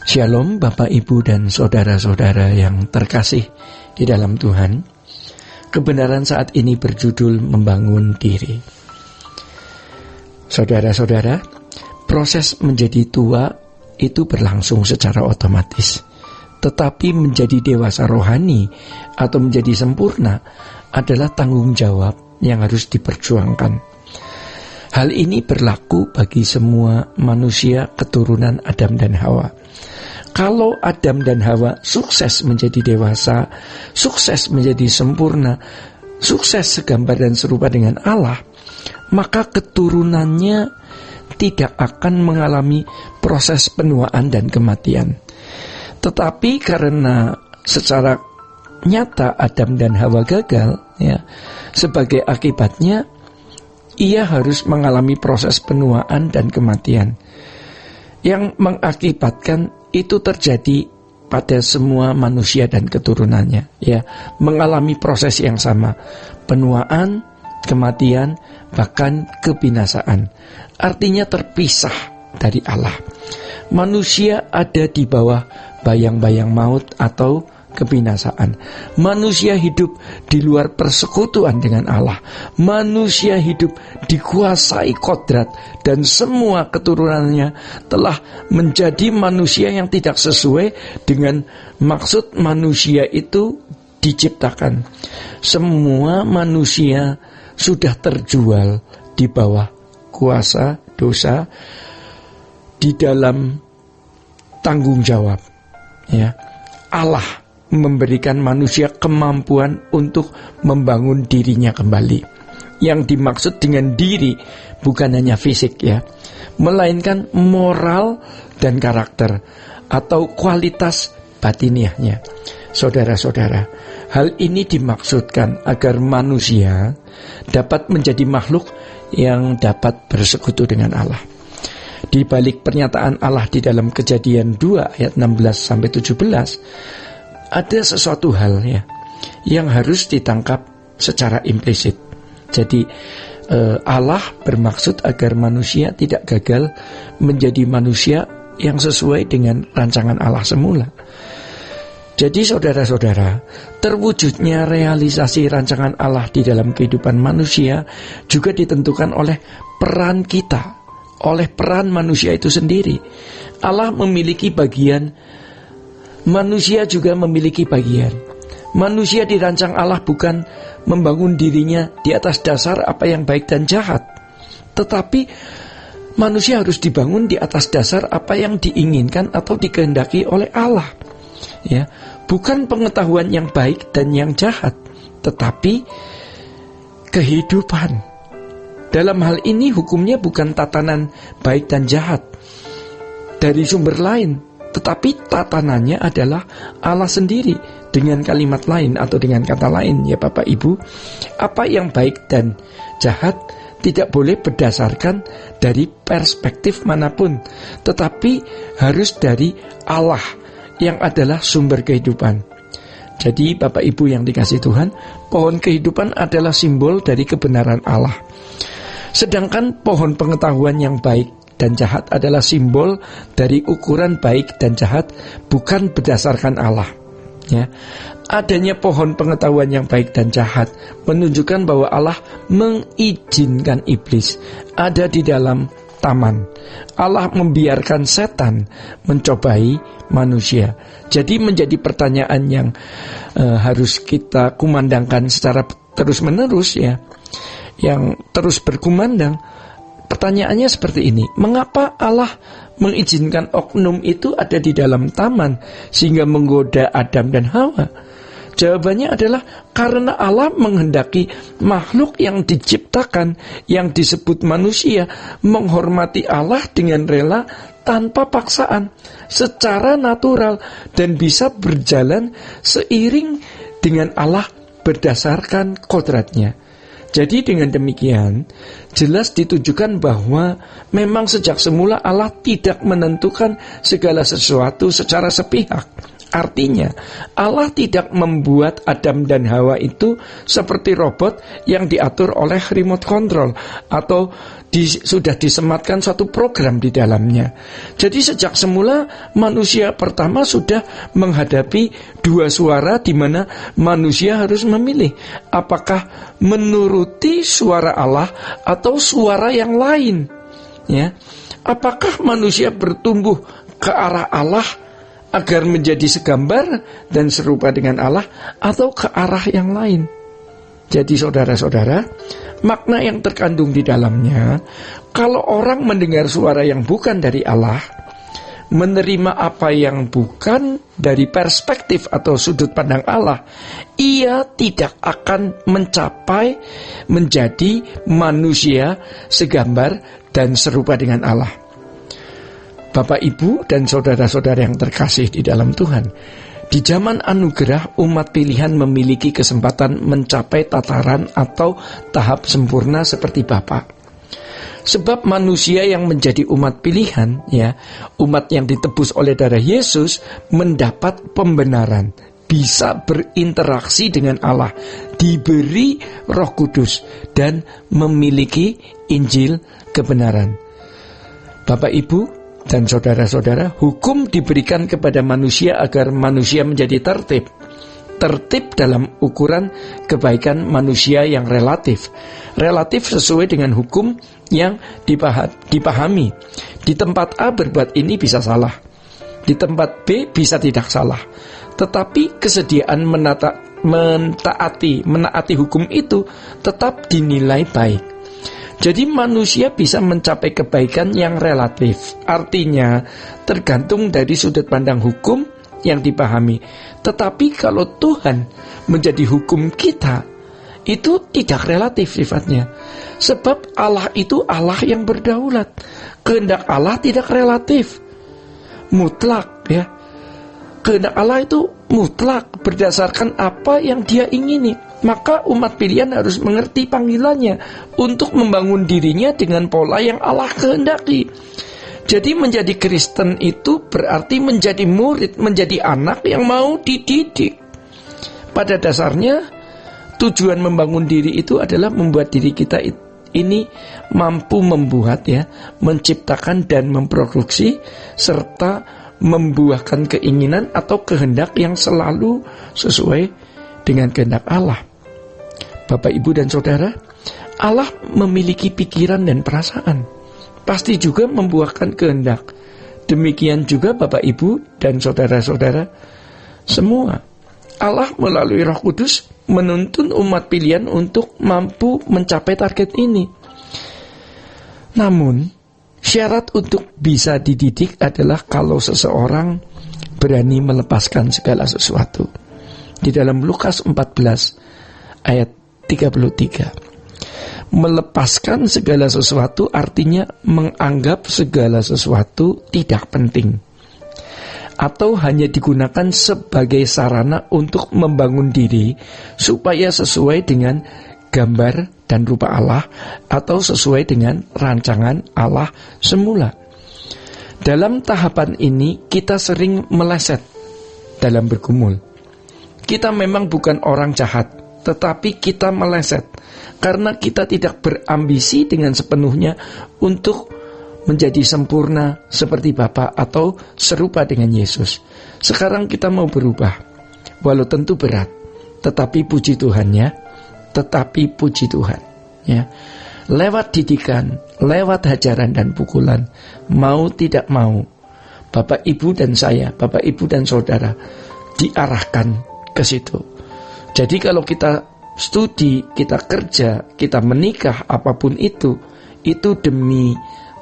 Shalom Bapak Ibu dan saudara-saudara yang terkasih di dalam Tuhan. Kebenaran saat ini berjudul membangun diri. Saudara-saudara, proses menjadi tua itu berlangsung secara otomatis. Tetapi menjadi dewasa rohani atau menjadi sempurna adalah tanggung jawab yang harus diperjuangkan. Hal ini berlaku bagi semua manusia keturunan Adam dan Hawa. Kalau Adam dan Hawa sukses menjadi dewasa, sukses menjadi sempurna, sukses segambar dan serupa dengan Allah, maka keturunannya tidak akan mengalami proses penuaan dan kematian. Tetapi karena secara nyata Adam dan Hawa gagal, sebagai akibatnya ia harus mengalami proses penuaan dan kematian yang mengakibatkan itu terjadi pada semua manusia dan keturunannya, mengalami proses yang sama, penuaan, kematian, bahkan kebinasaan. Artinya terpisah dari Allah. Manusia ada di bawah bayang-bayang maut atau kebinasaan. Manusia hidup di luar persekutuan dengan Allah. Manusia hidup dikuasai kodrat, dan semua keturunannya telah menjadi manusia yang tidak sesuai dengan maksud manusia itu diciptakan. Semua manusia sudah terjual di bawah kuasa dosa, di dalam tanggung jawab. Allah memberikan manusia kemampuan untuk membangun dirinya kembali. Yang dimaksud dengan diri bukan hanya fisik, melainkan moral dan karakter atau kualitas batiniahnya. Saudara-saudara, hal ini dimaksudkan agar manusia dapat menjadi makhluk yang dapat bersekutu dengan Allah. Di balik pernyataan Allah di dalam Kejadian 2 ayat 16-17, ada sesuatu hal yang harus ditangkap secara implisit. Jadi Allah bermaksud agar manusia tidak gagal menjadi manusia yang sesuai dengan rancangan Allah semula. Jadi saudara-saudara, terwujudnya realisasi rancangan Allah di dalam kehidupan manusia juga ditentukan oleh peran kita, oleh peran manusia itu sendiri. Allah memiliki bagian, manusia juga memiliki bagian. Manusia dirancang Allah bukan membangun dirinya di atas dasar apa yang baik dan jahat, tetapi manusia harus dibangun di atas dasar apa yang diinginkan atau dikehendaki oleh Allah. Bukan pengetahuan yang baik dan yang jahat, tetapi kehidupan. Dalam hal ini hukumnya bukan tatanan baik dan jahat dari sumber lain, tetapi tatanannya adalah Allah sendiri. Dengan kalimat lain atau dengan kata lain, Bapak Ibu, apa yang baik dan jahat tidak boleh berdasarkan dari perspektif manapun, tetapi harus dari Allah yang adalah sumber kehidupan. Jadi Bapak Ibu yang dikasihi Tuhan, pohon kehidupan adalah simbol dari kebenaran Allah. Sedangkan pohon pengetahuan yang baik dan jahat adalah simbol dari ukuran baik dan jahat, bukan berdasarkan Allah. Adanya pohon pengetahuan yang baik dan jahat menunjukkan bahwa Allah mengizinkan iblis ada di dalam taman. Allah membiarkan setan mencobai manusia. Jadi menjadi pertanyaan yang harus kita kumandangkan secara terus-menerus, yang terus berkumandang. Pertanyaannya seperti ini: mengapa Allah mengizinkan oknum itu ada di dalam taman sehingga menggoda Adam dan Hawa? Jawabannya adalah karena Allah menghendaki makhluk yang diciptakan, yang disebut manusia, menghormati Allah dengan rela tanpa paksaan, secara natural, dan bisa berjalan seiring dengan Allah berdasarkan kodratnya. Jadi dengan demikian jelas ditujukan bahwa memang sejak semula Allah tidak menentukan segala sesuatu secara sepihak. Artinya, Allah tidak membuat Adam dan Hawa itu seperti robot yang diatur oleh remote control atau sudah disematkan suatu program di dalamnya. Jadi sejak semula manusia pertama sudah menghadapi dua suara di mana manusia harus memilih apakah menuruti suara Allah atau suara yang lain. Ya, apakah manusia bertumbuh ke arah Allah agar menjadi segambar dan serupa dengan Allah, atau ke arah yang lain? Jadi saudara-saudara, makna yang terkandung di dalamnya, kalau orang mendengar suara yang bukan dari Allah, menerima apa yang bukan dari perspektif atau sudut pandang Allah, ia tidak akan mencapai menjadi manusia segambar dan serupa dengan Allah. Bapak, Ibu, dan saudara-saudara yang terkasih di dalam Tuhan, di zaman anugerah, umat pilihan memiliki kesempatan mencapai tataran atau tahap sempurna seperti Bapa. Sebab manusia yang menjadi umat pilihan, ya, umat yang ditebus oleh darah Yesus, mendapat pembenaran, bisa berinteraksi dengan Allah, diberi Roh Kudus, dan memiliki Injil kebenaran. Bapak, Ibu, dan saudara-saudara, hukum diberikan kepada manusia agar manusia menjadi tertib. Tertib dalam ukuran kebaikan manusia yang relatif. Relatif sesuai dengan hukum yang dipahami. Di tempat A berbuat ini bisa salah, di tempat B bisa tidak salah. Tetapi kesediaan menaati hukum itu tetap dinilai baik. Jadi manusia bisa mencapai kebaikan yang relatif. Artinya tergantung dari sudut pandang hukum yang dipahami. Tetapi kalau Tuhan menjadi hukum kita, itu tidak relatif sifatnya. Sebab Allah itu Allah yang berdaulat. Kehendak Allah tidak relatif, mutlak, ya. Kehendak Allah itu mutlak berdasarkan apa yang Dia ingini. Maka umat pilihan harus mengerti panggilannya untuk membangun dirinya dengan pola yang Allah kehendaki. Jadi menjadi Kristen itu berarti menjadi murid, menjadi anak yang mau dididik. Pada dasarnya tujuan membangun diri itu adalah membuat diri kita ini mampu membuat, ya, menciptakan dan memproduksi serta membuahkan keinginan atau kehendak yang selalu sesuai dengan kehendak Allah. Bapak, Ibu, dan saudara, Allah memiliki pikiran dan perasaan, pasti juga membuahkan kehendak. Demikian juga Bapak, Ibu, dan saudara-saudara semua. Allah melalui Roh Kudus menuntun umat pilihan untuk mampu mencapai target ini. Namun syarat untuk bisa dididik adalah kalau seseorang berani melepaskan segala sesuatu. Di dalam Lukas 14 ayat 33, melepaskan segala sesuatu artinya menganggap segala sesuatu tidak penting atau hanya digunakan sebagai sarana untuk membangun diri supaya sesuai dengan gambar dan rupa Allah atau sesuai dengan rancangan Allah semula. Dalam tahapan ini kita sering meleset dalam bergumul. Kita memang bukan orang jahat, tetapi kita meleset karena kita tidak berambisi dengan sepenuhnya untuk menjadi sempurna seperti Bapa atau serupa dengan Yesus. Sekarang kita mau berubah, walau tentu berat, tetapi puji Tuhan, ya. Tetapi puji Tuhan, ya. Lewat didikan, lewat hajaran dan pukulan, mau tidak mau, Bapak, Ibu, dan saya, Bapak, Ibu, dan saudara diarahkan ke situ. Jadi kalau kita studi, kita kerja, kita menikah, apapun itu demi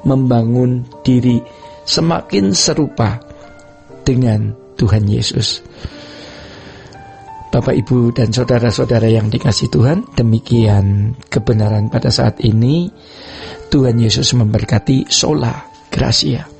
membangun diri semakin serupa dengan Tuhan Yesus. Bapak, Ibu, dan saudara-saudara yang dikasihi Tuhan, demikian kebenaran pada saat ini. Tuhan Yesus memberkati. Sola Gracia.